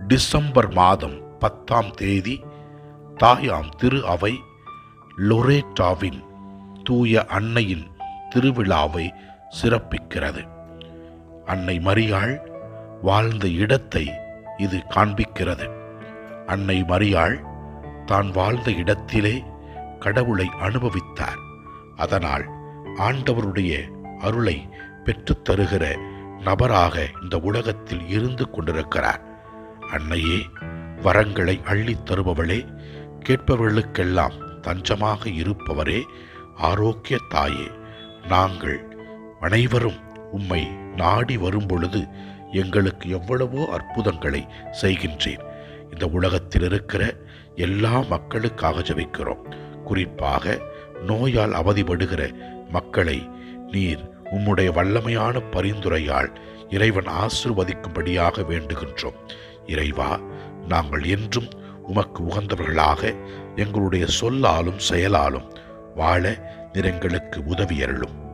December மாதம் 10ஆம் தேதி தாயாம் திரு அவை லொரேட்டாவின் தூய அன்னையின் திருவிழாவை சிறப்பிக்கிறது. அன்னை மரியாள் வாழ்ந்த இடத்தை இது காண்பிக்கிறது. அன்னை மரியாள் தான் வாழ்ந்த இடத்திலே கடவுளை அனுபவித்தார். அதனால் ஆண்டவருடைய அருளை பெற்றுத் தருகிற நபராக இந்த உலகத்தில் இருந்து கொண்டிருக்கிறார். அன்னையே, வரங்களை அள்ளித் தருபவளே, கேட்பவர்களுக்கெல்லாம் தஞ்சமாக இருப்பவரே, ஆரோக்கிய தாயே, நாங்கள் அனைவரும் உம்மை நாடி வரும்பொழுது எங்களுக்கு எவ்வளவோ அற்புதங்களை செய்கின்றேன். இந்த உலகத்தில் இருக்கிற எல்லா மக்களுக்காக ஜெபிக்கிறோம். குறிப்பாக நோயால் அவதிப்படுகிற மக்களை நீர் உம்முடைய வல்லமையான பரிந்துரையால் இறைவன் ஆசீர்வதிக்கும்படியாக வேண்டுகின்றோம். இறைவா, நாங்கள் என்றும் உமக்கு உகந்தவர்களாக எங்களுடைய சொல்லாலும் செயலாலும் வாழ நீர் எங்களுக்கு உதவி அருளும்.